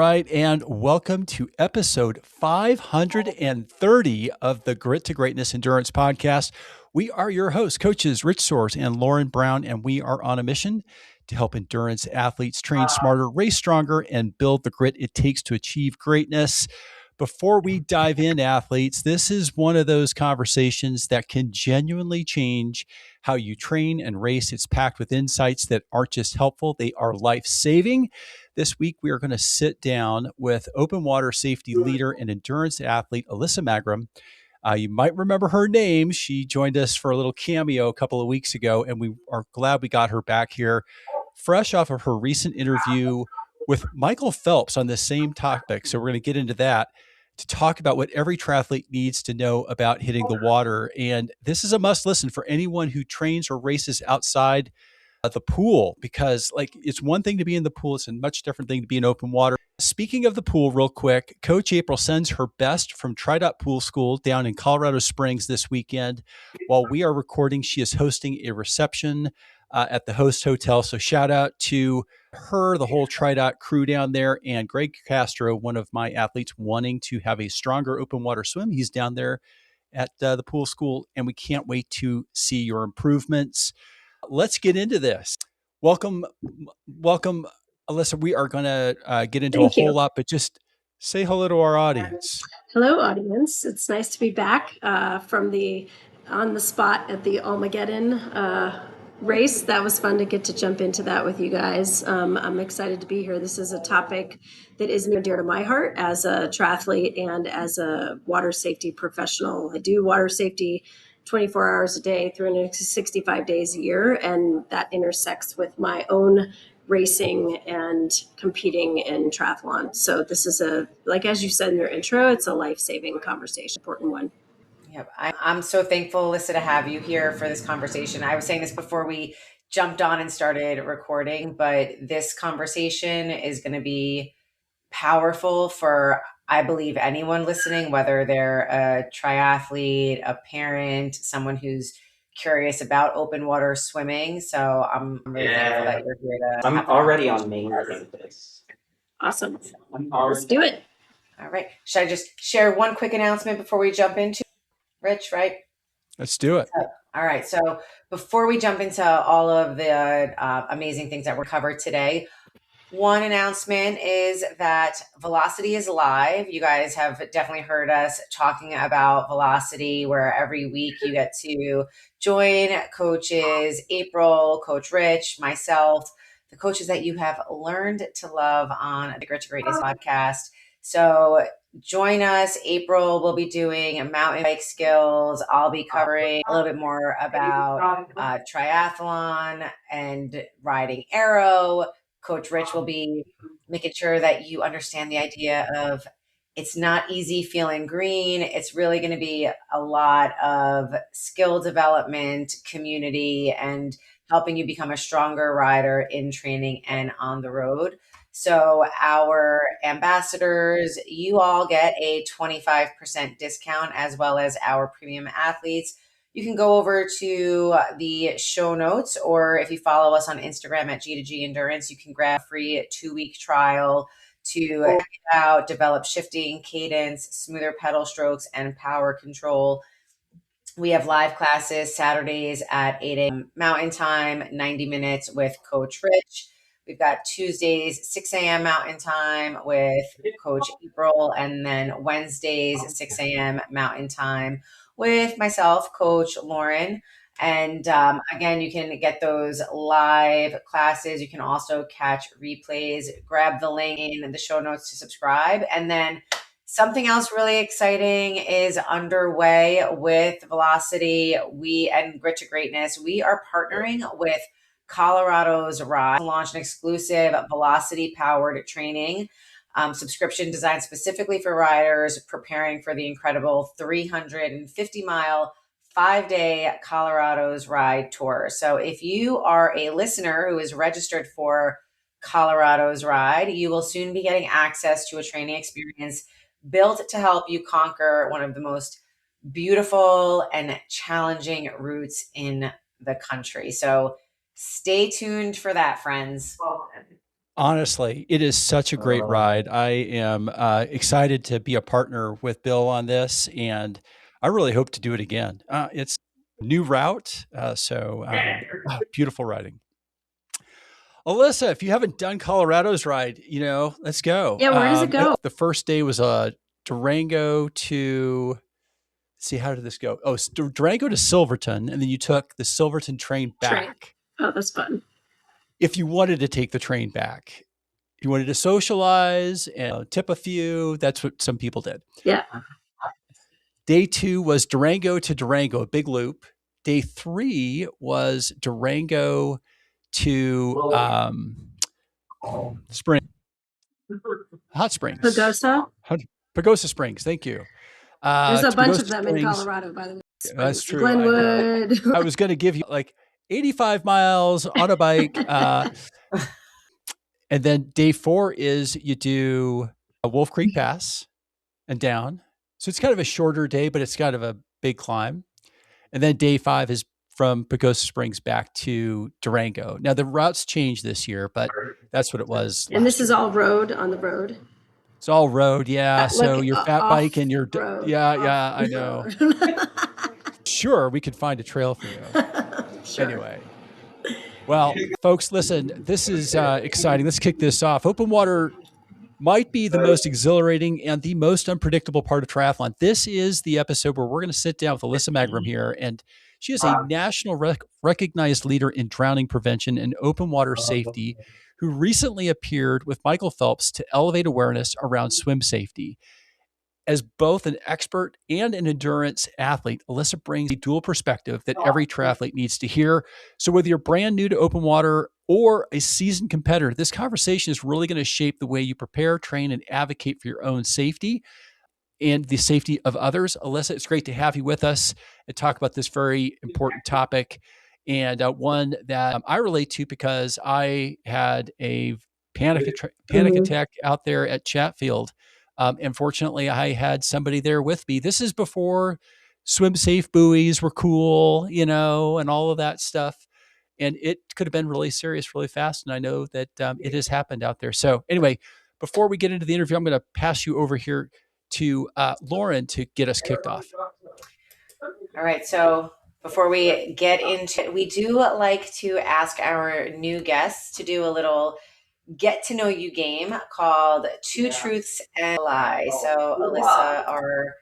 right. And welcome to episode 530 of the Grit to Greatness Endurance Podcast. We are your hosts, coaches Rich Soares and Lauren Brown, and we are on a mission to help endurance athletes train smarter, race stronger, and build the grit it takes to achieve greatness. Before we dive in, athletes, this is one of those conversations that can genuinely change how you train and race. It's packed with insights that aren't just helpful, they are life-saving. This week, we are going to sit down with open water safety leader and endurance athlete, Alyssa Magrum. You might remember her name. She joined us for a little cameo a couple of weeks ago, and we are glad we got her back here, fresh off of her recent interview with Michael Phelps on the same topic. So we're going to get into that to talk about what every triathlete needs to know about hitting the water. And this is a must listen for anyone who trains or races outside the pool, because it's one thing to be in the pool. It's a much different thing to be in open water. Speaking of the pool, real quick, Coach April sends her best from TriDot Pool School down in Colorado Springs this weekend. While we are recording, she is hosting a reception at the host hotel. So shout out to her, the whole TriDot crew down there, and Greg Castro, one of my athletes wanting to have a stronger open water swim. He's down there at the pool school, and we can't wait to see your improvements. Let's get into this. Welcome, Alyssa. We are going to get into a whole lot, but just say hello to our audience. Hello, audience. It's nice to be back from the on the spot at the Armageddon race. That was fun to get to jump into that with you guys. I'm excited to be here. This is a topic that is near and dear to my heart as a triathlete and as a water safety professional. I do water safety 24 hours a day, 365 days a year, and that intersects with my own racing and competing in triathlon. So this is as you said in your intro, it's a life-saving conversation, important one. Yep. I'm so thankful, Alyssa, to have you here for this conversation. I was saying this before we jumped on and started recording, but this conversation is going to be powerful for, I believe, anyone listening, whether they're a triathlete, a parent, someone who's curious about open water swimming. So I'm really thankful that you're here to. I'm already on main campus. Awesome. Let's do it. All right. Should I just share one quick announcement before we jump into Rich, right? Let's do it. All right. So before we jump into all of the amazing things that were covered today, one announcement is that Velocity is live. You guys have definitely heard us talking about Velocity, where every week you get to join coaches April, Coach Rich, myself, the coaches that you have learned to love on the Grit to Greatness podcast. So join us. April will be doing mountain bike skills. I'll be covering a little bit more about triathlon and riding aero. Coach Rich will be making sure that you understand the idea of it's not easy feeling green. It's really going to be a lot of skill development, community, and helping you become a stronger rider in training and on the road. So our ambassadors, you all get a 25% discount, as well as our premium athletes. You can go over to the show notes, or if you follow us on Instagram at G2G Endurance, you can grab a free 2-week trial to check it out, develop shifting, cadence, smoother pedal strokes, and power control. We have live classes Saturdays at 8 a.m. Mountain Time, 90 minutes with Coach Rich. We've got Tuesdays, 6 a.m. Mountain Time with Coach April, and then Wednesdays, 6 a.m. Mountain Time with myself, Coach Lauren. And again, you can get those live classes. You can also catch replays. Grab the link in the show notes to subscribe. And then something else really exciting is underway with Velocity. We and Grit to Greatness, we are partnering with Colorado's Ride to launch an exclusive Velocity-powered training subscription designed specifically for riders preparing for the incredible 350-mile, 5-day Colorado's Ride Tour. So if you are a listener who is registered for Colorado's Ride, you will soon be getting access to a training experience built to help you conquer one of the most beautiful and challenging routes in the country. So stay tuned for that, friends. Honestly, it is such a great ride. I am excited to be a partner with Bill on this, and I really hope to do it again. It's a new route, beautiful riding. Alyssa, if you haven't done Colorado's ride, let's go. Yeah, where does it go? The first day was Durango to, let's see, how did this go? Oh, Durango to Silverton, and then you took the Silverton train back. Oh, that's fun. If you wanted to take the train back, if you wanted to socialize and tip a few, that's what some people did. Yeah. Day 2 was Durango to Durango, a big loop. Day 3 was Durango to Hot Springs. Pagosa Springs. Thank you. There's a bunch of them in Colorado, by the way. That's true. Glenwood. I was going to give you like 85 miles on a bike. And then day 4 is you do a Wolf Creek Pass and down. So it's kind of a shorter day, but it's kind of a big climb. And then day 5 is from Pagosa Springs back to Durango. Now the routes changed this year, but that's what it was. And this is all road on the road. It's all road, yeah. So your fat bike and your I know. Sure, we could find a trail for you. Sure. Anyway, well, folks, listen. This is exciting. Let's kick this off. Open water might be the most exhilarating and the most unpredictable part of triathlon. This is the episode where we're going to sit down with Alyssa Magrum here, and she is a national recognized leader in drowning prevention and open water safety, who recently appeared with Michael Phelps to elevate awareness around swim safety. As both an expert and an endurance athlete, Alyssa brings a dual perspective that every triathlete needs to hear. So whether you're brand new to open water or a seasoned competitor, this conversation is really going to shape the way you prepare, train, and advocate for your own safety and the safety of others. Alyssa, it's great to have you with us and talk about this very important topic, and one that I relate to because I had a panic attack out there at Chatfield. And fortunately, I had somebody there with me. This is before swim safe buoys were cool, and all of that stuff. And it could have been really serious, really fast. And I know that it has happened out there. So anyway, before we get into the interview, I'm going to pass you over here to Lauren to get us kicked off. All right. So before we get into it, we do like to ask our new guests to do a little get to know you game called Two Truths and a Lie. So Alyssa, are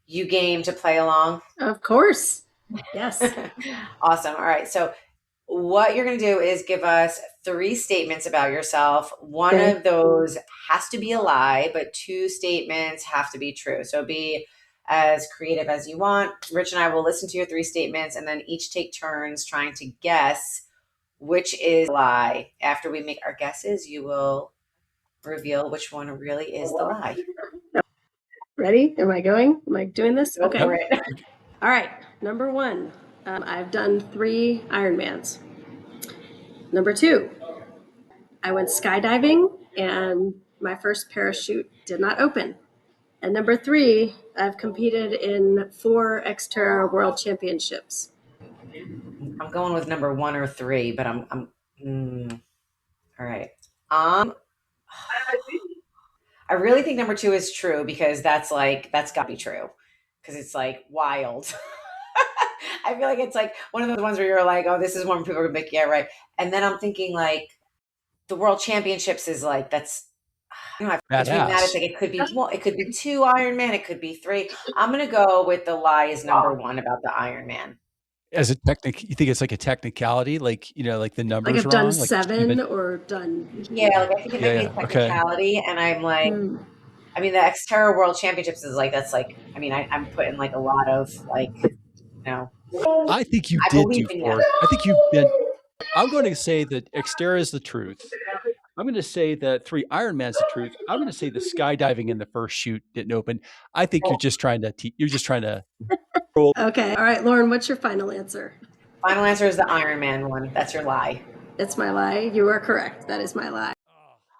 you game to play along? Of course. Yes. Awesome. All right. So what you're going to do is give us 3 statements about yourself. One of those has to be a lie, but 2 statements have to be true. So be as creative as you want. Rich and I will listen to your 3 statements and then each take turns trying to guess which is a lie. After we make our guesses, you will reveal which one really is the lie. Ready? Am I going? Am I doing this? Go Okay. for it. All right. Number 1, I've done 3 Ironmans. Number 2, I went skydiving and my first parachute did not open. And number 3, I've competed in 4 Xterra World Championships. I'm going with number 1 or 3, but I'm all right. I really think number 2 is true because that's got to be true because it's like wild. I feel like it's like one of those ones where you're like, oh, this is one people are gonna be like, yeah, right. And then I'm thinking like the World Championships is like that's. I don't know, between that, it's like it could be 2 Ironman, it could be 3. I'm gonna go with the lie is number 1 about the Ironman. As a you think it's like a technicality, like like the numbers? Like I've wrong? done 7 or done. Yeah, like I think it might be a technicality, and I'm like, I mean, the Xterra World Championships is like that's like, I mean, I'm putting like a lot of like, I think you did do 4. I think you've been. I'm going to say that Xterra is the truth. I'm going to say that 3 Ironman's the truth. I'm going to say the skydiving in the first shoot didn't open. I think you're just trying to. Okay. All right, Lauren, what's your final answer? Final answer is the Ironman one. That's your lie. It's my lie. You are correct. That is my lie.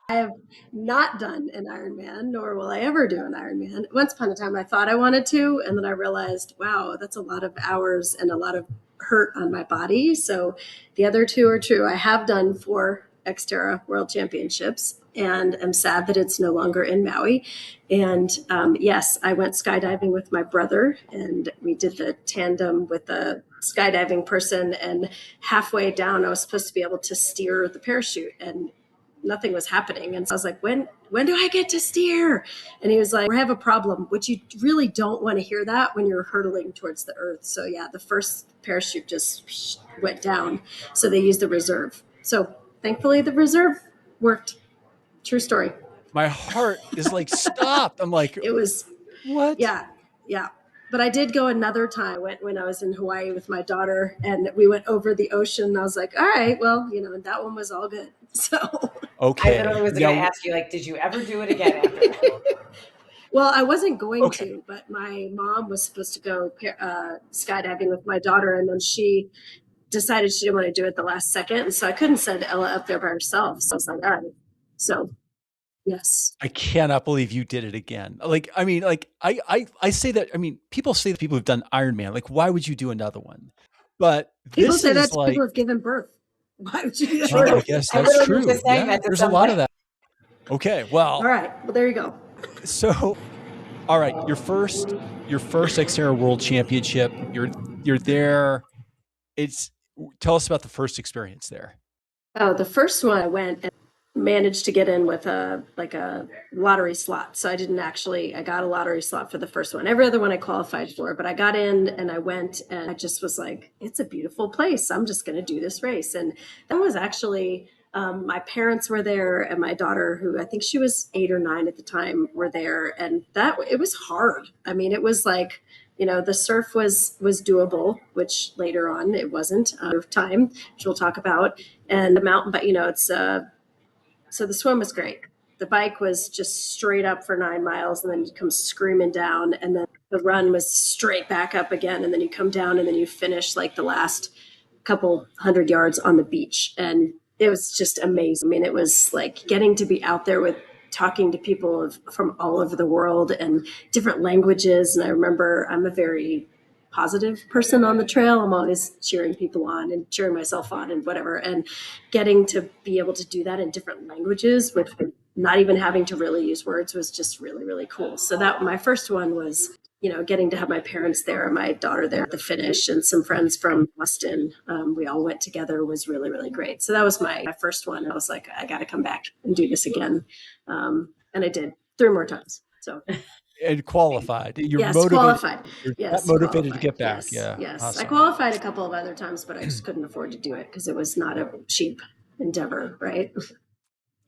I have not done an Ironman, nor will I ever do an Ironman. Once upon a time, I thought I wanted to, and then I realized, wow, that's a lot of hours and a lot of hurt on my body. So the other 2 are true. I have done 4 Xterra World Championships, and I'm sad that it's no longer in Maui. And yes, I went skydiving with my brother, and we did the tandem with a skydiving person. And halfway down, I was supposed to be able to steer the parachute, and nothing was happening. And so I was like, when do I get to steer? And he was like, we have a problem, which you really don't want to hear that when you're hurtling towards the earth. So yeah, the first parachute just went down. So they used the reserve. So thankfully the reserve worked. True story. My heart is like stopped. I'm like, It was, what? yeah. But I did go another time. I went when I was in Hawaii with my daughter, and we went over the ocean. And I was like, all right, well, that one was all good. So okay. I literally was going to ask you, like, did you ever do it again after that? Well, I wasn't going to, but my mom was supposed to go skydiving with my daughter, and then she decided she didn't want to do it the last second, and so I couldn't send Ella up there by herself. So I was like, all right. So yes. I cannot believe you did it again. Like, I mean, like I say that, I mean, people say that people who've done Ironman, like, why would you do another one? But people this say is that to like, people who've given birth. Why would you do that? I guess that's true. Yeah, there's a lot of that. Okay, well. All right. Well, there you go. So, all right, your first Xterra World Championship. You're there. Tell us about the first experience there. Oh, the first one I went and managed to get in with a lottery slot. So I got a lottery slot for the first one. Every other one I qualified for, but I got in and I went, and I just was like, it's a beautiful place. I'm just going to do this race. And that was actually, my parents were there, and my daughter, who I think she was 8 or 9 at the time, were there. And it was hard. I mean, it was like, the surf was doable, which later on it wasn't time, which we'll talk about. And the mountain, but it's, so the swim was great. The bike was just straight up for 9 miles, and then you come screaming down, and then the run was straight back up again. And then you come down, and then you finish like the last couple 100 yards on the beach. And it was just amazing. I mean, it was like getting to be out there with talking to people from all over the world and different languages. And I remember I'm a very positive person on the trail. I'm always cheering people on and cheering myself on and whatever. And getting to be able to do that in different languages with not even having to really use words was just really, really cool. So that my first one was, getting to have my parents there and my daughter there at the finish, and some friends from Boston. We all went together, was really, really great. So that was my first one. I was like, I got to come back and do this again. And I did 3 more times. So. And qualified. You're qualified. You're yes, motivated qualified. to get back. Yes. Awesome. I qualified a couple of other times, but I just couldn't afford to do it because it was not a cheap endeavor, right?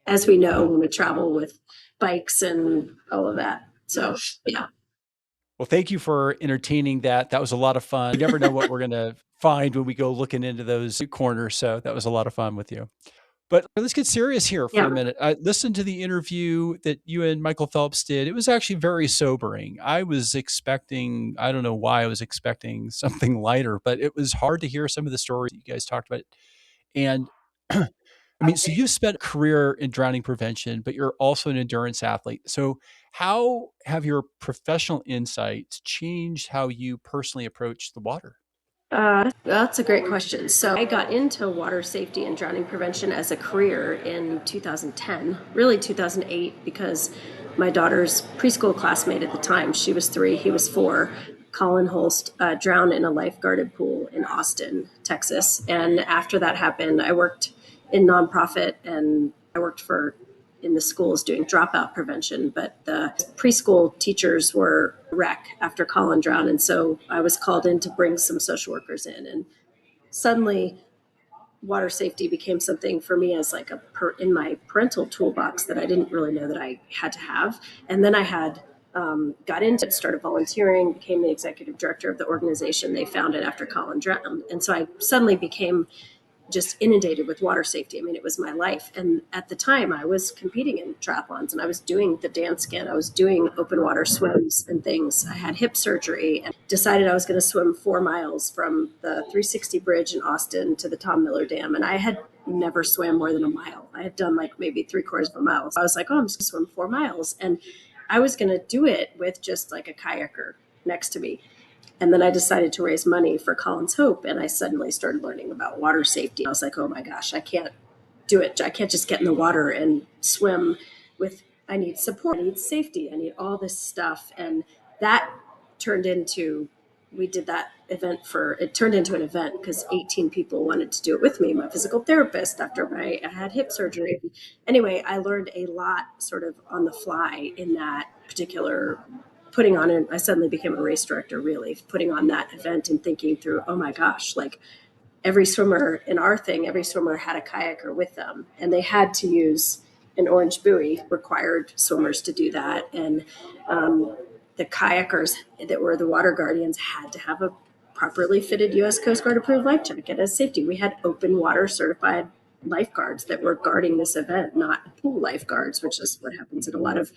As we know, when we travel with bikes and all of that. So, yeah. Well, thank you for entertaining that. That was a lot of fun. We never know what we're going to find when we go looking into those corners. So that was a lot of fun with you. But let's get serious here for a minute. I listened to the interview that you and Michael Phelps did. It was actually very sobering. I don't know why I was expecting something lighter, but it was hard to hear some of the stories that you guys talked about. And I mean, so you've spent a career in drowning prevention, but you're also an endurance athlete. So how have your professional insights changed how you personally approach the water? That's a great question. So I got into water safety and drowning prevention as a career in 2010, really 2008, because my daughter's preschool classmate at the time, she was 3, he was 4, Colin Holst, drowned in a lifeguarded pool in Austin, Texas. And after that happened, I worked in nonprofit, and I worked in the schools doing dropout prevention, but the preschool teachers were wrecked after Colin drowned. And so I was called in to bring some social workers in, and suddenly water safety became something for me as like in my parental toolbox that I didn't really know that I had to have. And then I had got into it, started volunteering, became the executive director of the organization they founded after Colin drowned. And so I suddenly became just inundated with water safety. I mean, it was my life. And at the time I was competing in triathlons, and I was doing the dance skin. I was doing open water swims and things. I had hip surgery and decided I was going to swim 4 miles from the 360 bridge in Austin to the Tom Miller Dam. And I had never swam more than a mile. I had done like maybe 3/4 of a mile. So I was like, I'm just going to swim 4 miles. And I was going to do it with just like a kayaker next to me. And then I decided to raise money for Colin's Hope, and I suddenly started learning about water safety. I was like, oh my gosh, I can't do it. I can't just get in the water and swim I need support, I need safety, I need all this stuff. And that turned into, we did that event it turned into an event because 18 people wanted to do it with me. My physical therapist, after I had hip surgery. Anyway, I learned a lot sort of on the fly in that particular putting on it. I suddenly became a race director, really putting on that event and thinking through, oh my gosh, like every swimmer had a kayaker with them, and they had to use an orange buoy, required swimmers to do that. And the kayakers that were the water guardians had to have a properly fitted U.S. Coast Guard approved life jacket as safety. We had open water certified lifeguards that were guarding this event, not pool lifeguards, which is what happens at a lot of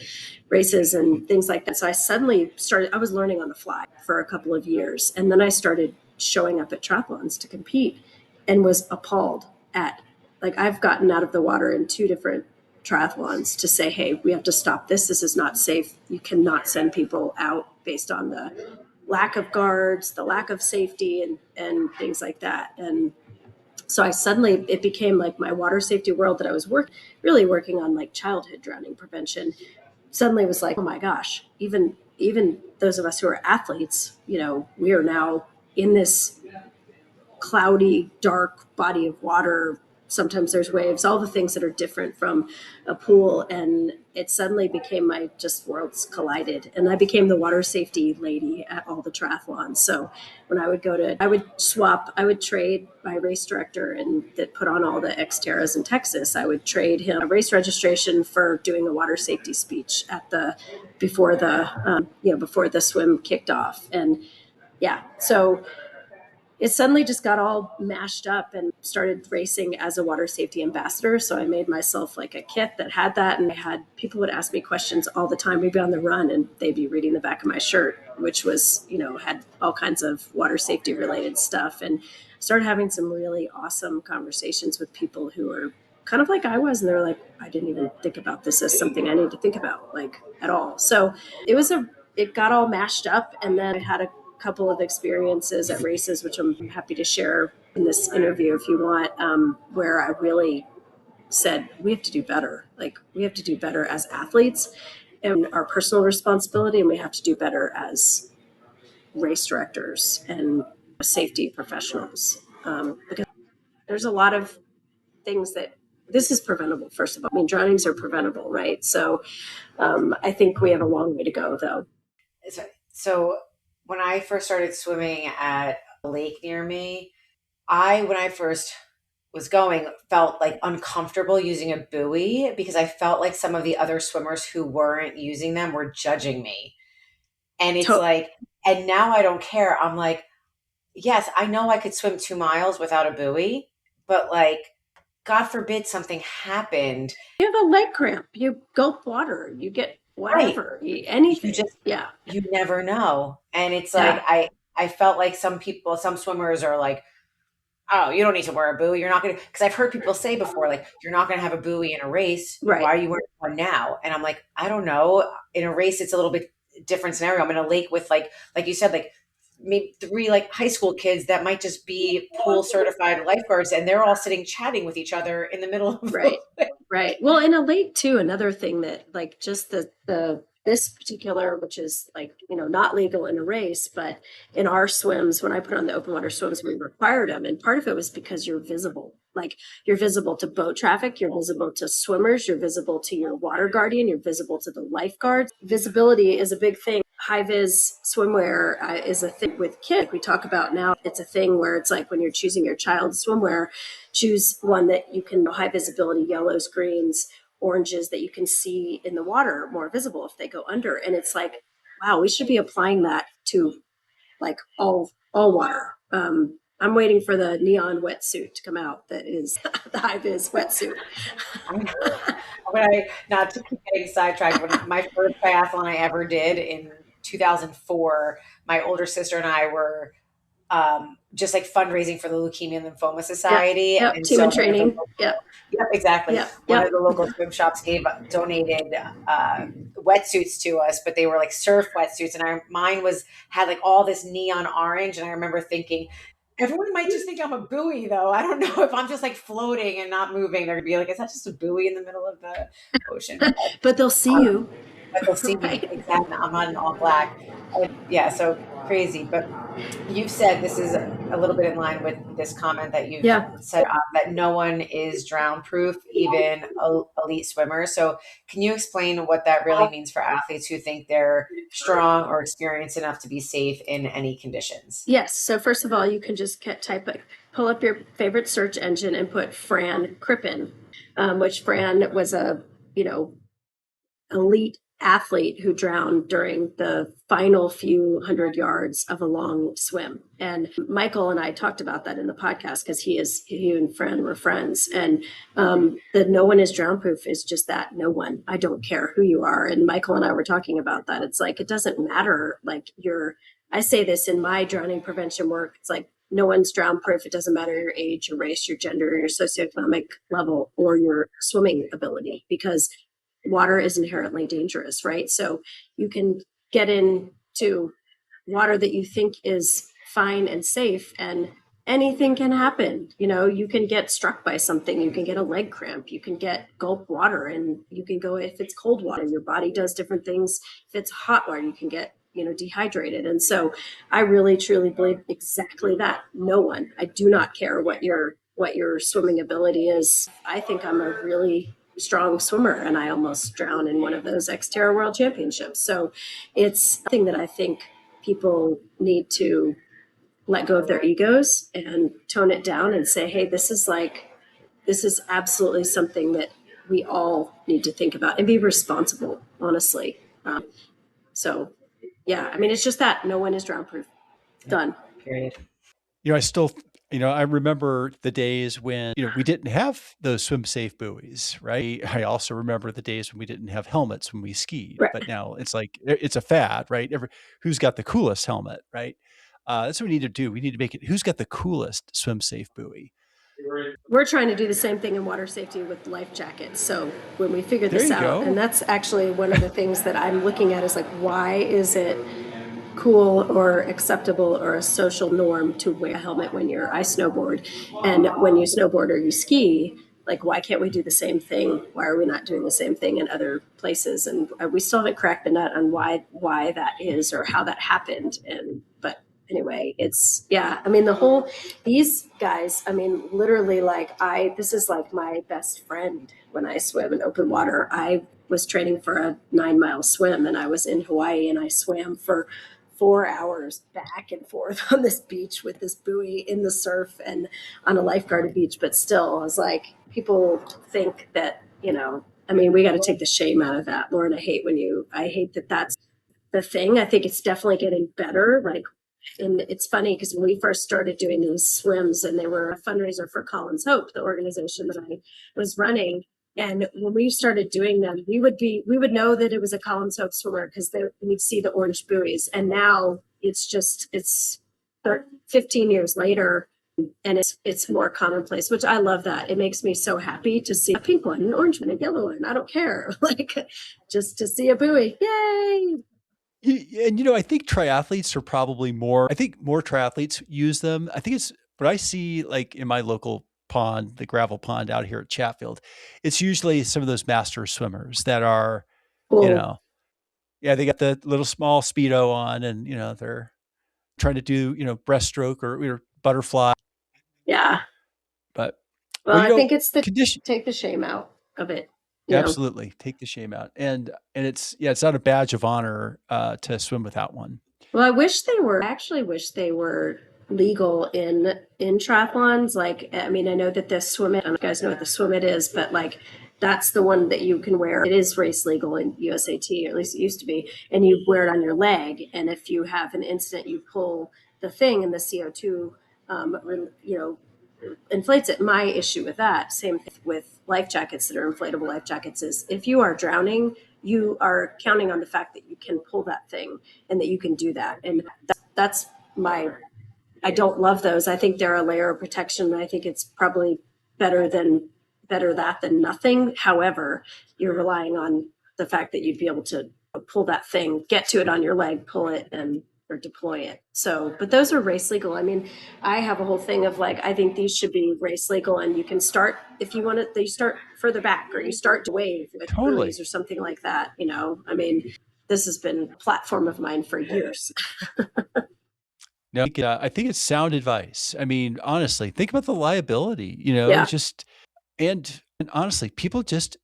races and things like that. So I was learning on the fly for a couple of years. And then I started showing up at triathlons to compete and was appalled at, like, I've gotten out of the water in 2 different triathlons to say, hey, we have to stop this. This is not safe. You cannot send people out based on the lack of guards, the lack of safety and things like that. And so it became like my water safety world that I was really working on, like childhood drowning prevention. Suddenly was like, oh my gosh, even those of us who are athletes, we are now in this cloudy, dark body of water. Sometimes there's waves, all the things that are different from a pool. And it suddenly became worlds collided. And I became the water safety lady at all the triathlons. So when I would I would trade my race director and that put on all the Xterras in Texas. I would trade him a race registration for doing a water safety speech before the swim kicked off. And yeah, so it suddenly just got all mashed up and started racing as a water safety ambassador. So I made myself like a kit that had that. And people would ask me questions all the time. We'd be on the run and they'd be reading the back of my shirt, which was, had all kinds of water safety related stuff. And started having some really awesome conversations with people who were kind of like I was. And they were like, I didn't even think about this as something I need to think about, like, at all. So it got all mashed up. And then I had a couple of experiences at races, which I'm happy to share in this interview if you want, where I really said, we have to do better. Like, we have to do better as athletes and our personal responsibility, and we have to do better as race directors and safety professionals. Because there's a lot of things this is preventable, first of all. I mean, drownings are preventable, right? So I think we have a long way to go, though. So when I first started swimming at a lake near me, when I first was going, felt like uncomfortable using a buoy because I felt like some of the other swimmers who weren't using them were judging me. And it's and now I don't care. I'm like, yes, I know I could swim 2 miles without a buoy, but like, God forbid something happened. You have a leg cramp, you gulp water, you get whatever, right. Anything. You never know. And it's like, I felt like some swimmers are like, oh, you don't need to wear a buoy. You're not going to, because I've heard people say before, like, you're not going to have a buoy in a race. Right. Why are you wearing one now? And I'm like, I don't know. In a race, it's a little bit different scenario. I'm in a lake with like you said, like maybe 3 like high school kids that might just be pool certified lifeguards, and they're all sitting chatting with each other in the middle of right. Well, in a lake too, another thing that like just this particular, which is like, not legal in a race, but in our swims, when I put on the open water swims, we required them. And part of it was because you're visible. Like, you're visible to boat traffic, you're visible to swimmers, you're visible to your water guardian, you're visible to the lifeguards. Visibility is a big thing. High vis swimwear is a thing with kids we talk about now. It's a thing where it's like when you're choosing your child's swimwear, choose one that you can high visibility, yellows, greens, oranges that you can see in the water, more visible if they go under. And it's like, wow, we should be applying that to like all water. I'm waiting for the neon wetsuit to come out that is the high vis wetsuit. Not to keep getting sidetracked, when my first triathlon I ever did in 2004, my older sister and I were just like fundraising for the Leukemia and Lymphoma Society. Yep. Team and training. Yep, exactly. One of the local swim shops donated wetsuits to us, but they were like surf wetsuits, and mine had like all this neon orange. And I remember thinking, Everyone might just think I'm a buoy, though. I don't know if I'm just like floating and not moving. They're gonna be like, "Is that just a buoy in the middle of the ocean?" But they'll see you. But they'll see me. Right. Exactly. I'm not in all black. Yeah, so crazy. But you've said this is a little bit in line with this comment that you've Yeah. said that no one is drown proof, even elite swimmers. So can you explain what that really means for athletes who think they're strong or experienced enough to be safe in any conditions? Yes. So first of all, you can just pull up your favorite search engine and put Fran Crippen, which Fran was a, elite athlete who drowned during the final few 100 yards of a long swim. And Michael and I talked about that in the podcast because he and Fran were friends. And the no one is drown proof is just that, no one. I don't care who you are. And Michael and I were talking about that. It's like, it doesn't matter. Like I say this in my drowning prevention work. It's like, no one's drown proof. It doesn't matter your age, your race, your gender, your socioeconomic level, or your swimming ability, because water is inherently dangerous, right? So you can get into water that you think is fine and safe, and anything can happen. You can get struck by something, you can get a leg cramp, you can get gulp water, and you can go, if it's cold water, your body does different things. If it's hot water, you can get dehydrated. And so I really truly believe exactly that. No one, I do not care what your swimming ability is. I think I'm a really strong swimmer, and I almost drowned in one of those Xterra World Championships. So it's something that I think people need to let go of their egos and tone it down and say, hey, this is absolutely something that we all need to think about and be responsible, honestly. So yeah, I mean, it's just that no one is drown proof. Done. Period. I remember the days when, we didn't have those swim safe buoys, right? I also remember the days when we didn't have helmets when we skied, Right. but now it's like, it's a fad, right? Who's got the coolest helmet, right? That's what we need to do. We need to make it, who's got the coolest swim safe buoy? We're trying to do the same thing in water safety with life jackets. So when we figure this out, go. and that's actually one of the things that I'm looking at is like, why is it cool or acceptable or a social norm to wear a helmet when I snowboard, and when you snowboard or you ski? Like, why can't we do the same thing? Why are we not doing the same thing in other places? And we still haven't cracked the nut on why that is or how that happened. But anyway, I mean, these guys, I mean, literally, this is like my best friend when I swim in open water. I was training for a 9-mile swim, and I was in Hawaii, and I swam for 4 hours back and forth on this beach with this buoy in the surf and on a lifeguarded beach. But still, I was like, people think that, I mean, we got to take the shame out of that, Lauren. I hate that that's the thing. I think it's definitely getting better. And it's funny because when we first started doing these swims, and they were a fundraiser for Collins Hope, the organization that I was running. And when we started doing them, we would know that it was a Collins Hope swimmer because we'd see the orange buoys. And now it's 15 years later, and it's more commonplace, which I love. That it makes me so happy to see a pink one, an orange one, a yellow one. I don't care, just to see a buoy. Yay! And I think triathletes are probably more triathletes use them. I think it's what I see, like in my local pond, the gravel pond out here at Chatfield. It's usually some of those master swimmers that are, Cool. they got the little small Speedo on, and, they're trying to do, breaststroke or butterfly. Yeah. But I think it's condition. Take the shame out of it. Absolutely. Take the shame out. And it's not a badge of honor to swim without one. Well, I actually wish they were legal in triathlons. Like, I mean, I know that the Swim It, I don't know if you guys know what the Swim It is, but like, that's the one that you can wear. It is race legal in USAT, or at least it used to be. And you wear it on your leg. And if you have an incident, you pull the thing, and the CO2, inflates it. My issue with that, same thing with life jackets that are inflatable life jackets, is if you are drowning, you are counting on the fact that you can pull that thing and that you can do that. And that's I don't love those. I think they're a layer of protection. I think it's probably better that than nothing. However, you're relying on the fact that you'd be able to pull that thing, get to it on your leg, pull it, and or deploy it. So, but those are race legal. I mean, I have a whole thing of like, I think these should be race legal, and you can start if you want to. You start further back, or you start to wave with Totally. buoys or something like that. I mean, this has been a platform of mine for years. No, I think it's sound advice. I mean, honestly, think about the liability, Yeah. and honestly, people just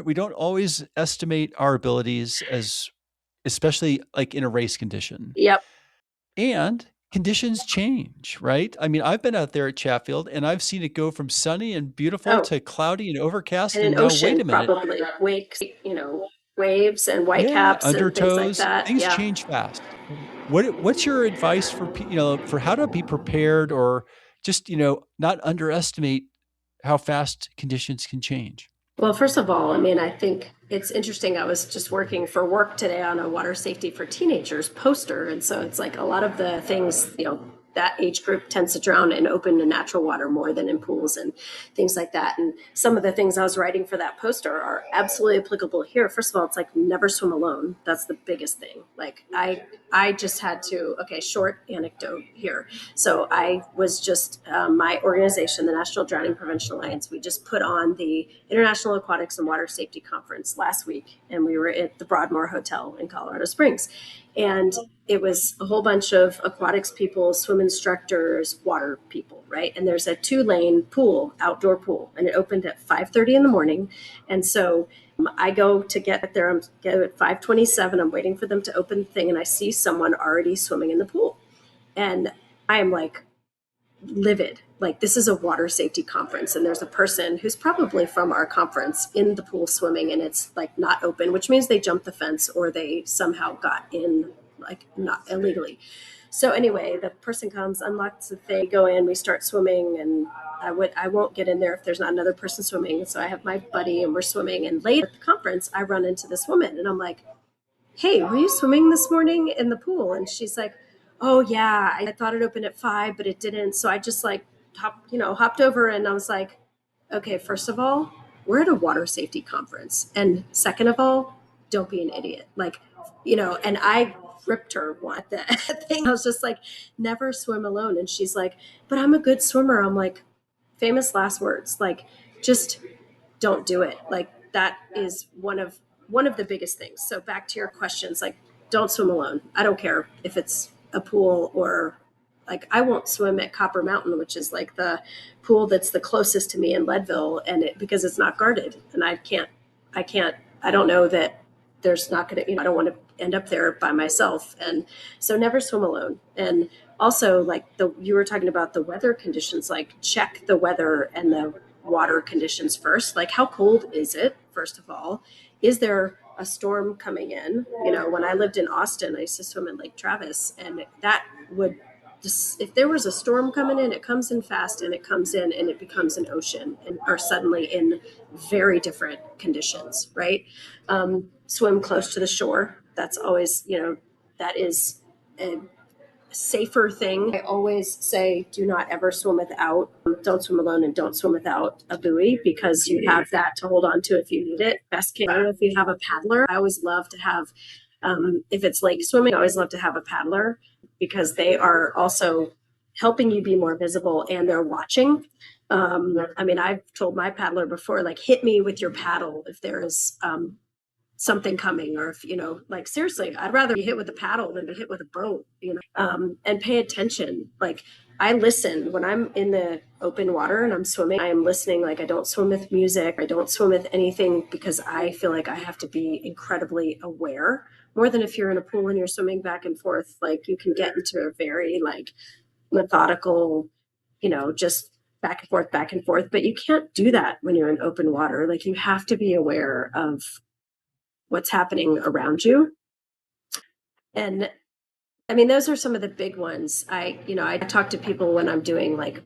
we don't always estimate our abilities especially like in a race condition. Yep. And conditions change, right? I mean, I've been out there at Chatfield and I've seen it go from sunny and beautiful to cloudy and overcast. And And an now, ocean, wait a minute. probably wakes, waves and whitecaps and things like Undertows, that. things Yeah. change fast. What's your advice for how to be prepared or just, not underestimate how fast conditions can change? Well, first of all, I mean, I think it's interesting. I was just working for work today on a water safety for teenagers poster. And so it's like a lot of the things, that age group tends to drown in open and natural water more than in pools and things like that. And some of the things I was writing for that poster are absolutely applicable here. First of all, it's like never swim alone. That's the biggest thing. Like I just had to, short anecdote here. So I was just, my organization, the National Drowning Prevention Alliance, we just put on the International Aquatics and Water Safety Conference last week. And we were at the Broadmoor Hotel in Colorado Springs. And it was a whole bunch of aquatics people, swim instructors, water people, right? And there's a 2-lane pool, outdoor pool, and it opened at 5:30 in the morning. And so I go to get there. I'm at 5:27. I'm waiting for them to open the thing, and I see someone already swimming in the pool, and I am like livid. Like, this is a water safety conference, and there's a person who's probably from our conference in the pool swimming, and it's like not open, which means they jumped the fence or they somehow got in like not illegally. So anyway, the person comes, unlocks the thing, go in, we start swimming, and I won't get in there if there's not another person swimming. So I have my buddy and we're swimming, and later at the conference I run into this woman and I'm like, hey, were you swimming this morning in the pool? And she's like, oh yeah, I thought it opened at 5, but it didn't. So I just like hopped over, and I was like, okay, first of all, we're at a water safety conference. And second of all, don't be an idiot. Like, and I ripped her one that thing. I was just like, never swim alone. And she's like, but I'm a good swimmer. I'm like, famous last words, like, just don't do it. Like, that is one of the biggest things. So back to your questions, like, don't swim alone. I don't care if it's a pool or like, I won't swim at Copper Mountain, which is like the pool that's the closest to me in Leadville, and because it's not guarded, and I don't know that there's not going to, I don't want to end up there by myself. And so never swim alone. And also, like, you were talking about the weather conditions, like, check the weather and the water conditions first. Like, how cold is it, first of all? Is there a storm coming in? When I lived in Austin, I used to swim in Lake Travis, and that would just, if there was a storm coming in, it comes in fast, and it comes in and it becomes an ocean, and are suddenly in very different conditions, right? Swim close to the shore. That's always, that is a safer thing. I always say, do not ever swim without, don't swim alone, and don't swim without a buoy, because you have that to hold on to if you need it. Best case, if you have a paddler, I always love to have, if it's lake swimming, I always love to have a paddler, because they are also helping you be more visible, and they're watching. I mean, I've told my paddler before, like, hit me with your paddle if there is something coming, or if, like, seriously, I'd rather be hit with a paddle than be hit with a boat, and pay attention. Like, I listen when I'm in the open water and I'm swimming. I am listening. Like, I don't swim with music. I don't swim with anything, because I feel like I have to be incredibly aware, more than if you're in a pool and you're swimming back and forth. Like, you can get into a very, like, methodical, just back and forth, but you can't do that when you're in open water. Like, you have to be aware of what's happening around you. And I mean, those are some of the big ones. I talk to people when I'm doing like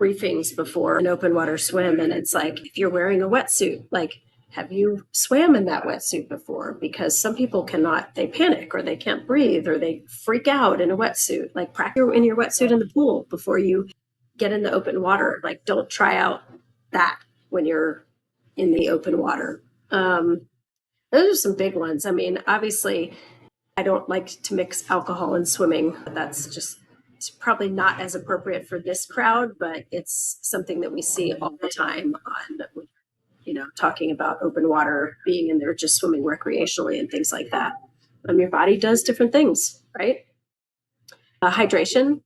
briefings before an open water swim, and it's like, if you're wearing a wetsuit, like, have you swam in that wetsuit before? Because some people cannot, they panic, or they can't breathe, or they freak out in a wetsuit. Like, practice in your wetsuit in the pool before you get in the open water. Like, don't try out that when you're in the open water. Those are some big ones. I mean, obviously, I don't like to mix alcohol and swimming. That's just, it's probably not as appropriate for this crowd, but it's something that we see all the time on, talking about open water, being in there, just swimming recreationally and things like that. Your body does different things, right? Hydration,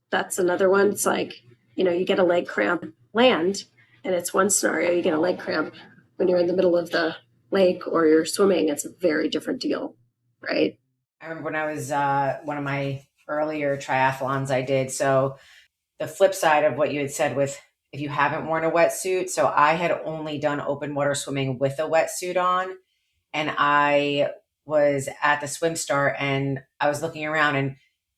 that's another one. It's like, you get a leg cramp land, and it's one scenario. You get a leg cramp when you're in the middle of the lake or you're swimming. It's a very different deal, right? I remember when I was one of my earlier triathlons I did. So the flip side of what you had said with if you haven't worn a wetsuit. So I had only done open water swimming with a wetsuit on. And I was at the swim start and I was looking around and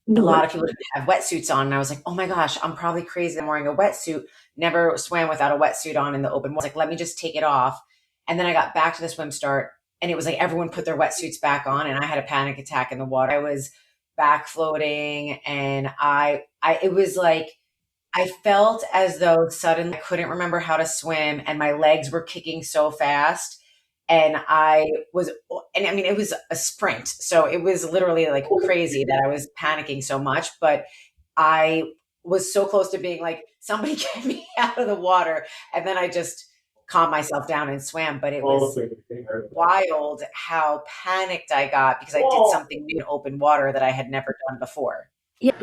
a lot of people didn't have wetsuits on. And I was like, oh my gosh, I'm probably crazy. I'm wearing a wetsuit. Never swam without a wetsuit on in the open water. I was like, let me just take it off. And then I got back to the swim start and it was like everyone put their wetsuits back on and I had a panic attack in the water. I was back floating and it was like, I felt as though suddenly I couldn't remember how to swim and my legs were kicking so fast. And it was a sprint. So it was literally like crazy that I was panicking so much, but I was so close to being like, somebody get me out of the water. And then I just calmed myself down and swam. But it was wild how panicked I got because I did something new in open water that I had never done before. Yeah,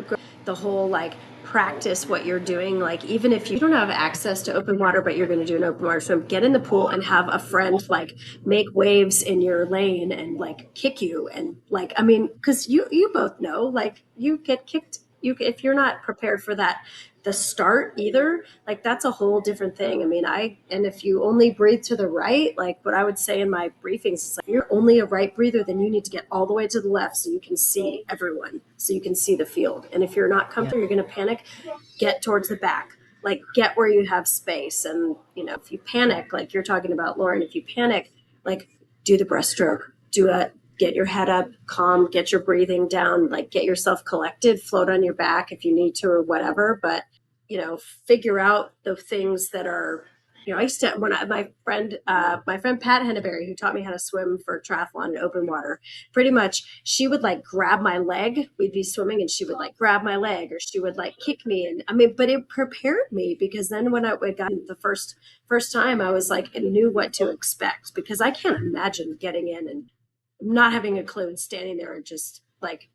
the whole like practice what you're doing. Like even if you don't have access to open water, but you're going to do an open water swim, get in the pool and have a friend like make waves in your lane and like kick you. And like, I mean, because you both know, like you get kicked. If you're not prepared for that, the start either, like that's a whole different thing. I mean, and if you only breathe to the right, like what I would say in my briefings is like, if you're only a right breather, then you need to get all the way to the left so you can see everyone, so you can see the field. And if you're not comfortable, you're going to panic, get towards the back, like get where you have space. And, if you panic, like you're talking about, Lauren, if you panic, like do the breaststroke, get your head up, calm, get your breathing down, like get yourself collected, float on your back if you need to or whatever. But, figure out the things that are, I used to, my friend Pat Henneberry, who taught me how to swim for triathlon in open water, pretty much she would like grab my leg. We'd be swimming and she would like grab my leg or she would like kick me. And I mean, but it prepared me because then when I got the first time I was like, I knew what to expect because I can't imagine getting in and not having a clue and standing there and just like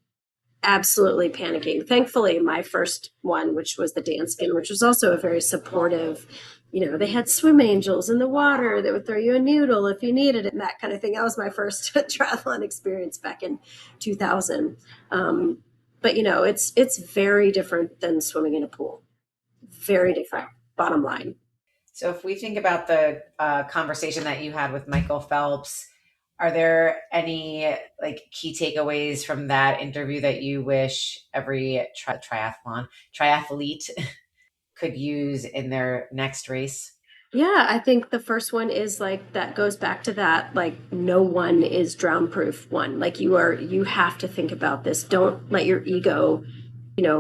absolutely panicking. Thankfully, my first one, which was the Danskin, which was also a very supportive, they had swim angels in the water that would throw you a noodle if you needed it and that kind of thing. That was my first triathlon experience back in 2000. But, it's very different than swimming in a pool. Very different, bottom line. So if we think about the conversation that you had with Michael Phelps, are there any like key takeaways from that interview that you wish every triathlete could use in their next race? Yeah, I think the first one is like that goes back to that, like no one is drown proof one. Like you have to think about this. Don't let your ego,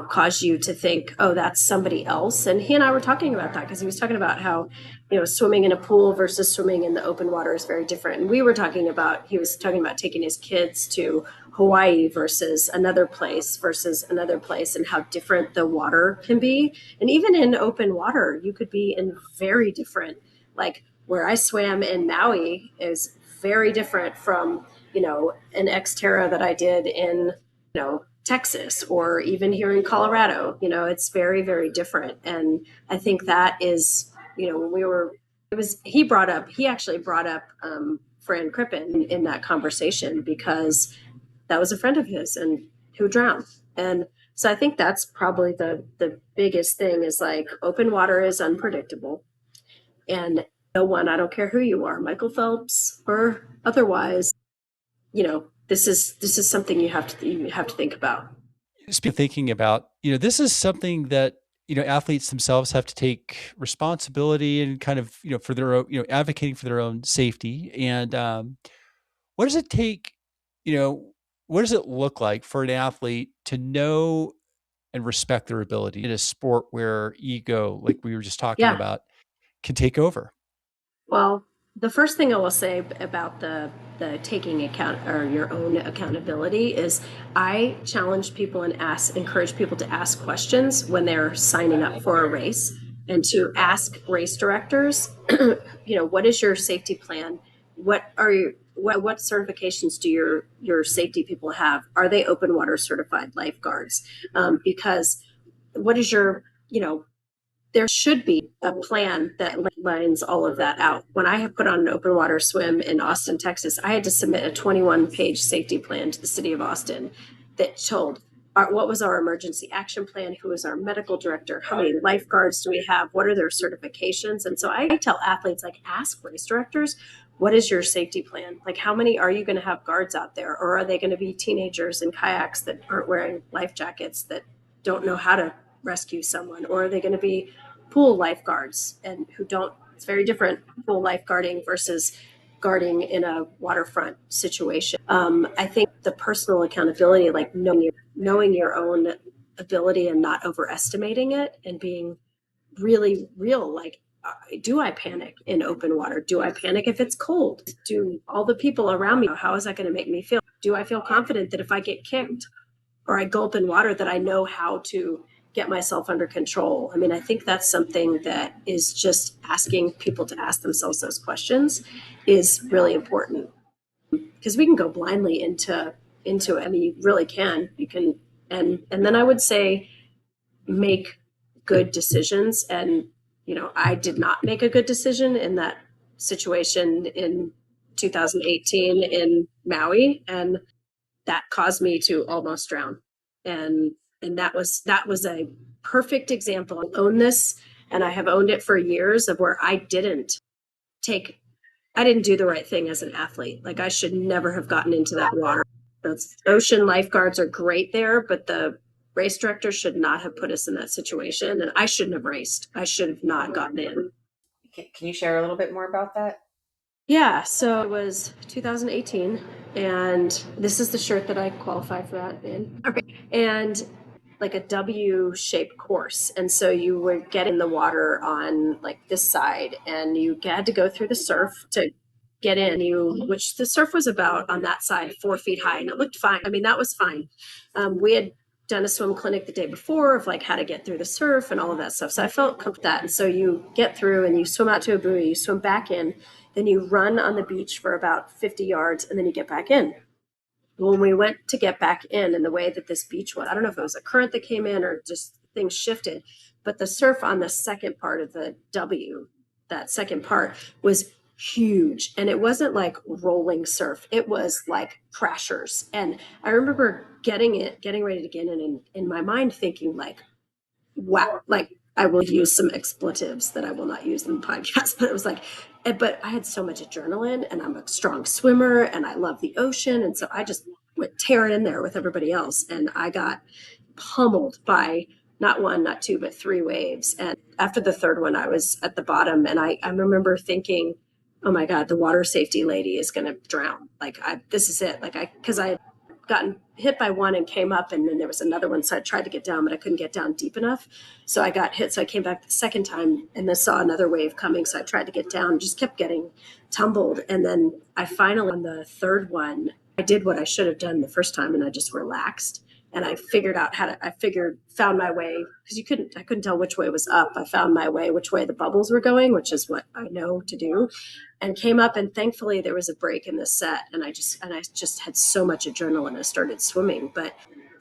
cause you to think, oh, that's somebody else. And he and I were talking about that because he was talking about how, swimming in a pool versus swimming in the open water is very different. And he was talking about taking his kids to Hawaii versus another place and how different the water can be. And even in open water, you could be in very different, like where I swam in Maui is very different from, an Xterra that I did in, Texas or even here in Colorado. It's very, very different. And I think that is, when he actually brought up Fran Crippen in that conversation because that was a friend of his and who drowned. And so I think that's probably the biggest thing is like open water is unpredictable. And no one, I don't care who you are, Michael Phelps or otherwise, this is something you have to think about. Thinking about, this is something that, athletes themselves have to take responsibility and kind of, for their own, advocating for their own safety. And what does it take, what does it look like for an athlete to know and respect their ability in a sport where ego, like we were just talking about, can take over? Well, The first thing I will say about the taking account or your own accountability is I challenge people and encourage people to ask questions when they're signing up for a race, and to ask race directors, what is your safety plan? What certifications do your safety people have? Are they open water certified lifeguards? Because what is your, there should be a plan that lines all of that out. When I have put on an open water swim in Austin, Texas, I had to submit a 21-page safety plan to the city of Austin that told what was our emergency action plan, who was our medical director, how many lifeguards do we have, what are their certifications. And so I tell athletes, like, ask race directors, what is your safety plan? Like, how many are you going to have guards out there? Or are they going to be teenagers in kayaks that aren't wearing life jackets, that don't know how to rescue someone? Or are they going to be pool lifeguards and who don't? It's very different, pool lifeguarding versus guarding in a waterfront situation. I think the personal accountability, like knowing your own ability and not overestimating it, and being really real, like, do I panic in open water? Do I panic if it's cold? Do all the people around me, how is that going to make me feel? Do I feel confident that if I get kicked or I gulp in water, that I know how to get myself under control? I mean, I think that's something that is just asking people to ask themselves those questions is really important, because we can go blindly into it. I mean, you really can. You can, and then I would say make good decisions. And I did not make a good decision in that situation in 2018 in Maui, and that caused me to almost drown. And that was a perfect example. I own this, and I have owned it for years, of where I didn't do the right thing as an athlete. Like, I should never have gotten into that water. Those ocean lifeguards are great there, but the race director should not have put us in that situation. And I shouldn't have raced. I should have not gotten in. Can you share a little bit more about that? Yeah, so it was 2018, and this is the shirt that I qualified for that in. And like a W-shaped course. And so you would get in the water on like this side, and you had to go through the surf to get in, which the surf was about on that side 4 feet high, and it looked fine. I mean, that was fine. We had done a swim clinic the day before of like how to get through the surf and all of that stuff. So I felt comfortable with that. And so you get through and you swim out to a buoy, you swim back in, then you run on the beach for about 50 yards, and then you get back in. When we went to get back in, and the way that this beach was, I don't know if it was a current that came in or just things shifted, but the surf on the second part of the W, that second part, was huge. And it wasn't like rolling surf. It was like crashers. And I remember getting ready to get in my mind thinking like, wow, like I will use some expletives that I will not use in the podcast, but it was like, but I had so much adrenaline, and I'm a strong swimmer, and I love the ocean. And so I just went tearing in there with everybody else. And I got pummeled by not one, not two, but 3 waves. And after the third one, I was at the bottom, and I remember thinking, oh my God, the water safety lady is going to drown. Like, this is it. Like, because I had gotten hit by one and came up, and then there was another one. So I tried to get down, but I couldn't get down deep enough. So I got hit. So I came back the second time and then saw another wave coming. So I tried to get down, just kept getting tumbled. And then I finally, on the third one, I did what I should have done the first time, and I just relaxed. And I figured out found my way, because I couldn't tell which way was up. I found my way, which way the bubbles were going, which is what I know to do, and came up. And thankfully there was a break in the set. And I just had so much adrenaline. I started swimming. But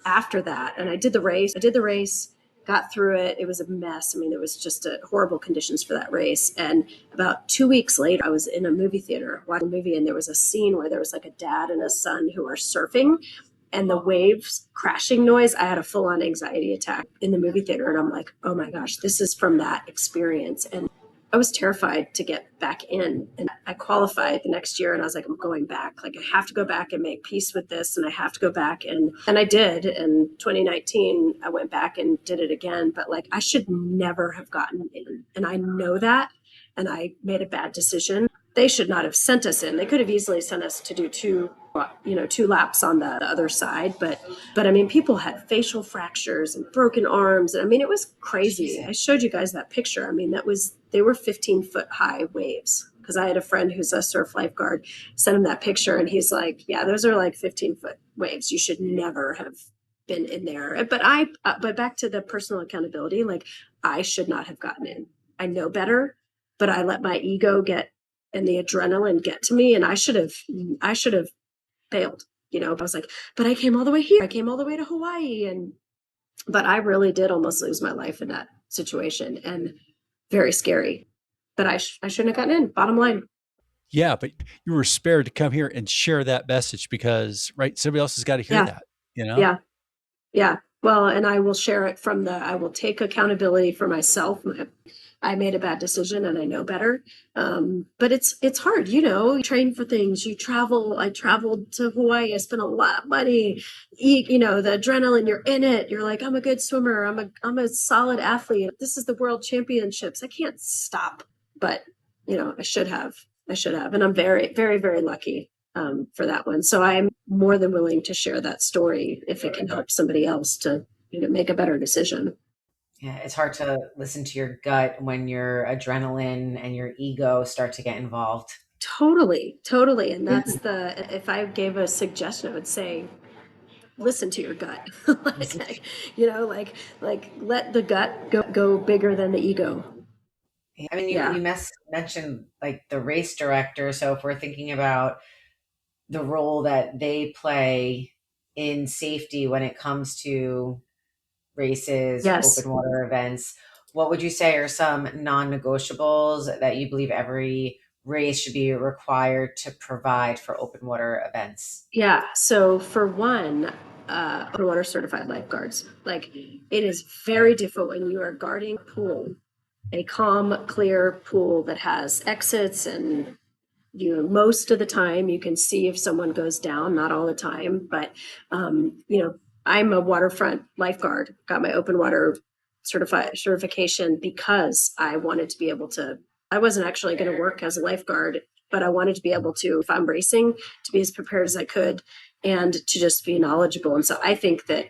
after that, and I did the race, got through it. It was a mess. I mean, it was just horrible conditions for that race. And about 2 weeks later, I was in a movie theater watching a movie, and there was a scene where there was like a dad and a son who are surfing, and the waves crashing noise, I had a full-on anxiety attack in the movie theater. And I'm like, oh my gosh, this is from that experience. And I was terrified to get back in. And I qualified the next year, and I was like, I'm going back. Like, I have to go back and make peace with this, and I have to go back. And I did. In 2019, I went back and did it again. But like, I should never have gotten in. And I know that. And I made a bad decision. They should not have sent us in. They could have easily sent us to do 2 laps on the other side. But I mean, people had facial fractures and broken arms. I mean, it was crazy. I showed you guys that picture. I mean, they were 15-foot high waves. because I had a friend who's a surf lifeguard, sent him that picture, and he's like, yeah, those are like 15-foot waves. You should never have been in there. But back to the personal accountability, like I should not have gotten in. I know better, but I let my ego and the adrenaline get to me, and I should have failed. I was like, but I came all the way here. I came all the way to Hawaii, but I really did almost lose my life in that situation, and very scary. But I shouldn't have gotten in. Bottom line. Yeah, but you were spared to come here and share that message because, right, somebody else has got to hear that, Yeah. Yeah. Well, and I will share it I will take accountability for myself. I made a bad decision and I know better. But it's hard, you train for things, you travel. I traveled to Hawaii. I spent a lot of money, the adrenaline, you're in it. You're like, I'm a good swimmer. I'm a solid athlete. This is the world championships. I can't stop, but I should have. And I'm very, very, very lucky for that one. So I'm more than willing to share that story if it can help somebody else to make a better decision. Yeah, it's hard to listen to your gut when your adrenaline and your ego start to get involved. Totally. And that's if I gave a suggestion, I would say, listen to your gut. like let the gut go bigger than the ego. I mean, you mentioned like the race director. So if we're thinking about the role that they play in safety when it comes to races, open water events, what would you say are some non-negotiables that you believe every race should be required to provide for open water events? Yeah. So for one, open water certified lifeguards. Like it is very different when you are guarding a pool, a calm, clear pool that has exits, and most of the time you can see if someone goes down, not all the time, but I'm a waterfront lifeguard, got my open water certification because I wanted to be able to, I wasn't actually going to work as a lifeguard, but I wanted to be able to, if I'm racing, to be as prepared as I could and to just be knowledgeable. And so I think that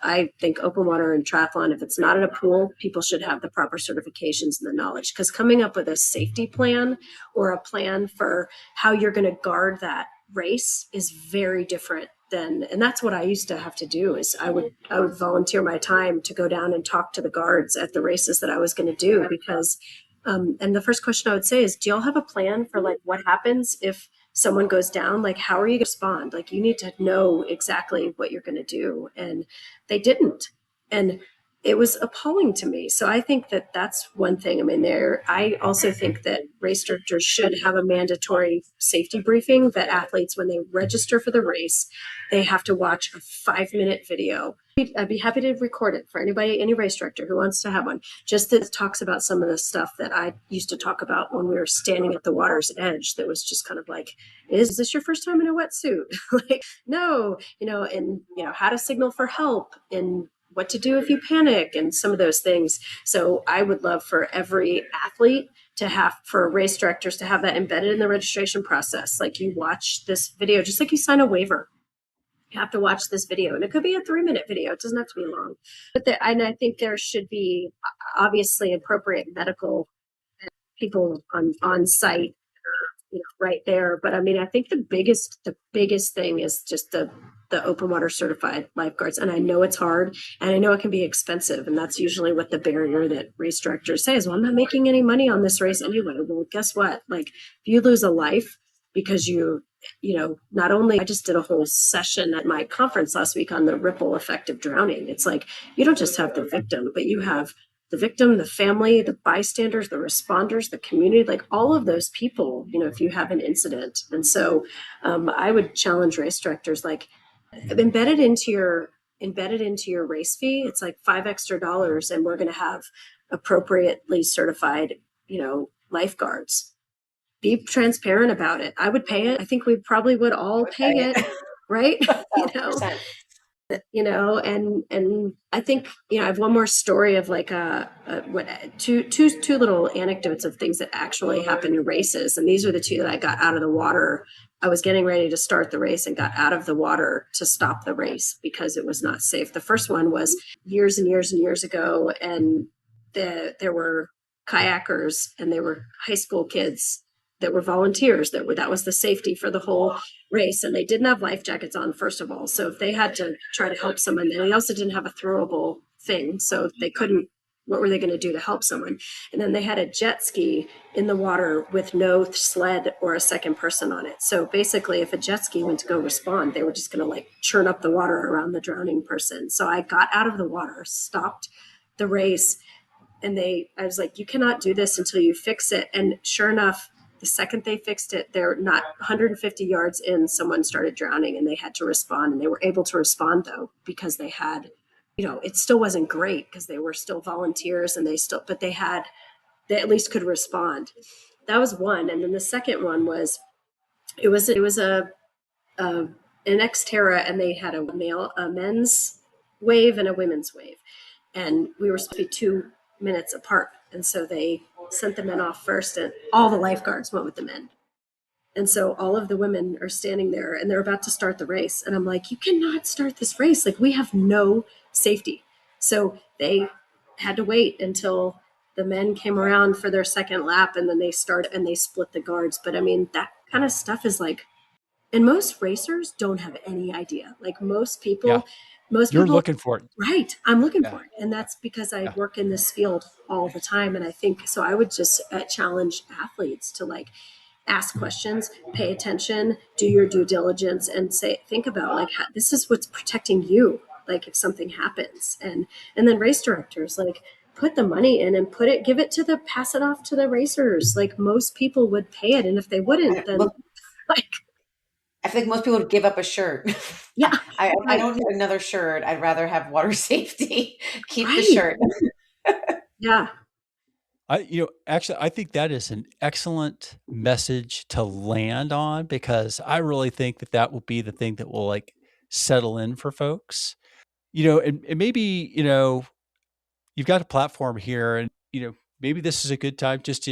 I think open water and triathlon, if it's not in a pool, people should have the proper certifications and the knowledge, because coming up with a safety plan or a plan for how you're going to guard that race is very different and that's what I used to have to do. Is I would volunteer my time to go down and talk to the guards at the races that I was going to do, because and the first question I would say is, do y'all have a plan for like what happens if someone goes down? Like, how are you going to respond? Like, you need to know exactly what you're going to do. And they didn't. And it was appalling to me. So I think that that's one thing. I mean, I also think that race directors should have a mandatory safety briefing that athletes, when they register for the race, they have to watch a 5-minute video. I'd be happy to record it for any race director who wants to have one, just that talks about some of the stuff that I used to talk about when we were standing at the water's edge. That was just kind of like, is this your first time in a wetsuit? Like, no, and how to signal for help and what to do if you panic and some of those things. So I would love for every athlete for race directors to have that embedded in the registration process. Like, you watch this video, just like you sign a waiver. You have to watch this video, and it could be a 3-minute video. It doesn't have to be long. And I think there should be obviously appropriate medical people on site, right there. But I mean, I think the biggest thing is just the open water certified lifeguards. And I know it's hard, and I know it can be expensive. And that's usually what the barrier that race directors say is, well, I'm not making any money on this race anyway. Well, guess what? Like, if you lose a life because not only, I just did a whole session at my conference last week on the ripple effect of drowning. It's like, you don't just have the victim, but you have the victim, the family, the bystanders, the responders, the community, like all of those people, if you have an incident. And so I would challenge race directors, like, embedded into your race fee, it's like $5 extra, and we're going to have appropriately certified, lifeguards. Be transparent about it. I would pay it. I think we probably would all pay it, right? And I think, I have one more story of like two little anecdotes of things that actually happened in races. And these are the two that I got out of the water. I was getting ready to start the race and got out of the water to stop the race because it was not safe. The first one was years and years and years ago. And there were kayakers, and they were high school kids, that were volunteers that was the safety for the whole race. And they didn't have life jackets on, first of all. So if they had to try to help someone, they also didn't have a throwable thing. So they couldn't, what were they going to do to help someone? And then they had a jet ski in the water with no sled or a second person on it. So basically, if a jet ski went to go respond, they were just going to like churn up the water around the drowning person. So I got out of the water, stopped the race, and I was like, you cannot do this until you fix it. And sure enough, the second they fixed it, they're not 150 yards in, someone started drowning and they had to respond. And they were able to respond, though, because they had, it still wasn't great because they were still volunteers and but they at least could respond. That was one. And then the second one was, it was an Xterra, and they had a men's wave and a women's wave. And we were supposed to be 2 minutes apart. And so they sent the men off first, and all the lifeguards went with the men. And so all of the women are standing there and they're about to start the race. And I'm like, you cannot start this race. Like, we have no safety. So they had to wait until the men came around for their second lap, and then they started and they split the guards. But I mean, that kind of stuff is like, and most racers don't have any idea. Like most people, You're looking for it. Right. I'm looking for it. And that's because I work in this field all the time. And I think, so I would just challenge athletes to like ask questions, pay attention, do your due diligence, and think about like, this is what's protecting you. Like if something happens, and then race directors, like put the money in and pass it off to the racers. Like most people would pay it. And if they wouldn't, then like, I think most people would give up a shirt. Yeah. I don't need another shirt. I'd rather have water safety. Keep the shirt. Yeah. Actually, I think that is an excellent message to land on, because I really think that will be the thing that will like settle in for folks. And maybe, you've got a platform here, and, maybe this is a good time just,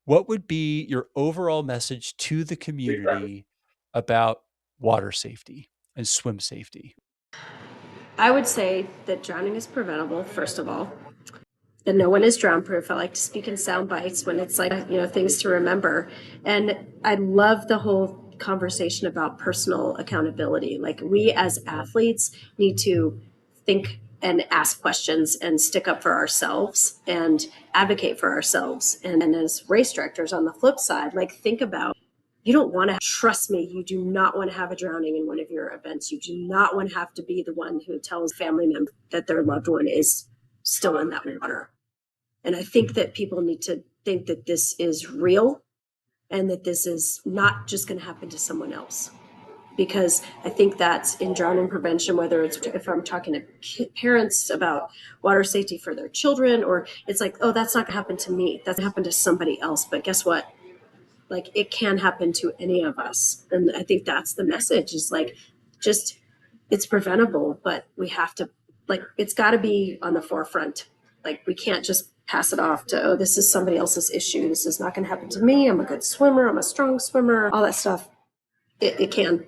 what would be your overall message to the community about water safety and swim safety? I would say that drowning is preventable, first of all. And no one is drown proof. I like to speak in sound bites when it's like, things to remember. And I love the whole conversation about personal accountability. Like we as athletes need to think and ask questions and stick up for ourselves and advocate for ourselves. And then as race directors on the flip side, like think about, you don't want to, trust me, you do not want to have a drowning in one of your events. You do not want to have to be the one who tells a family member that their loved one is still in that water. And I think that people need to think that this is real and that this is not just going to happen to someone else. Because I think that's in drowning prevention, whether it's if I'm talking to parents about water safety for their children, or it's like, oh, that's not going to happen to me. That's going to happen to somebody else. But guess what? Like it can happen to any of us. And I think that's the message is like, just it's preventable, but we have to, like, it's got to be on the forefront. Like we can't just pass it off to, oh, this is somebody else's issue. This is not going to happen to me. I'm a good swimmer. I'm a strong swimmer, all that stuff. It can.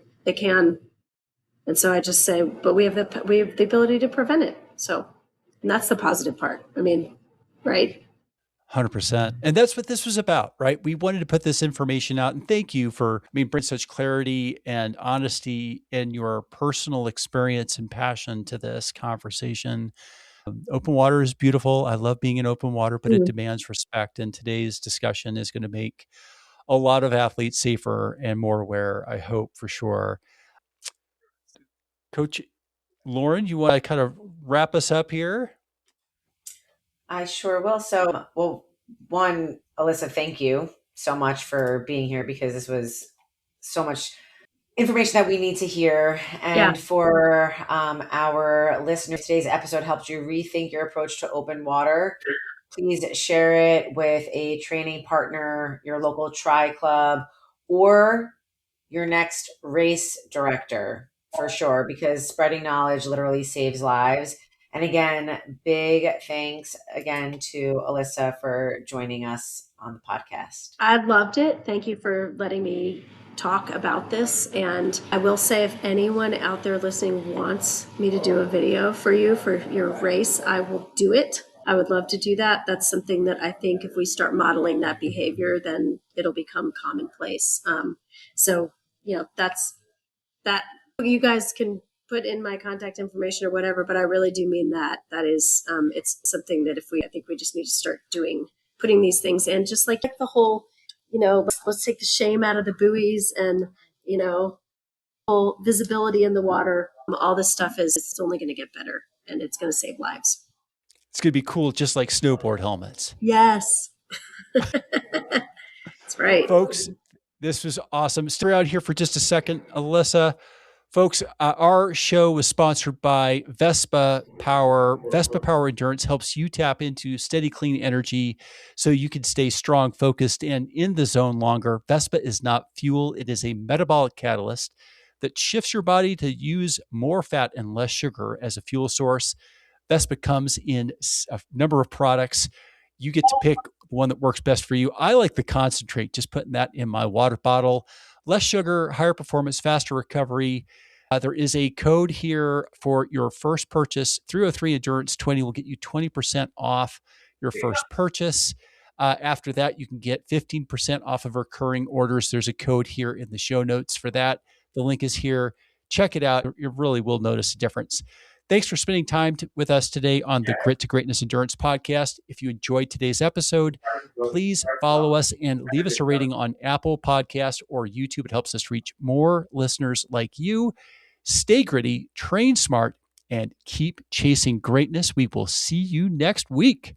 And so I just say, but we have the ability to prevent it. So, and that's the positive part. I mean, right? 100%. And that's what this was about, right? We wanted to put this information out, and thank you for bringing such clarity and honesty in your personal experience and passion to this conversation. Open water is beautiful. I love being in open water, but it demands respect. And today's discussion is going to make a lot of athletes safer and more aware, I hope, for sure. Coach Lauren, you want to kind of wrap us up here? I sure will. So, one, Alyssa, thank you so much for being here, because this was so much information that we need to hear. And for our listeners, today's episode helped you rethink your approach to open water. Please share it with a training partner, your local tri club, or your next race director, for sure, because spreading knowledge literally saves lives. And again, big thanks again to Alyssa for joining us on the podcast. I loved it. Thank you for letting me talk about this. And I will say, if anyone out there listening wants me to do a video for you for your race, I will do it. I would love to do that. That's something that I think if we start modeling that behavior, then it'll become commonplace. So, that's that. You guys can put in my contact information or whatever, but I really do mean that. That is, it's something that I think we just need to start putting these things in, just like the whole, let's take the shame out of the buoys and, whole visibility in the water. All this stuff it's only going to get better and it's going to save lives. It's going to be cool, just like snowboard helmets. Yes. That's right. Folks, this was awesome. Stay around here for just a second, Alyssa. Folks, our show was sponsored by Vespa Power. Vespa Power Endurance helps you tap into steady, clean energy so you can stay strong, focused, and in the zone longer. Vespa is not fuel. It is a metabolic catalyst that shifts your body to use more fat and less sugar as a fuel source. Vespa comes in a number of products. You get to pick the one that works best for you. I like the concentrate, just putting that in my water bottle. Less sugar, higher performance, faster recovery. There is a code here for your first purchase. 303 Endurance 20 will get you 20% off your first purchase. After that, you can get 15% off of recurring orders. There's a code here in the show notes for that. The link is here. Check it out. You really will notice a difference. Thanks for spending time with us today on the Grit to Greatness Endurance podcast. If you enjoyed today's episode, please follow us and leave us a rating on Apple Podcasts or YouTube. It helps us reach more listeners like you. Stay gritty, train smart, and keep chasing greatness. We will see you next week.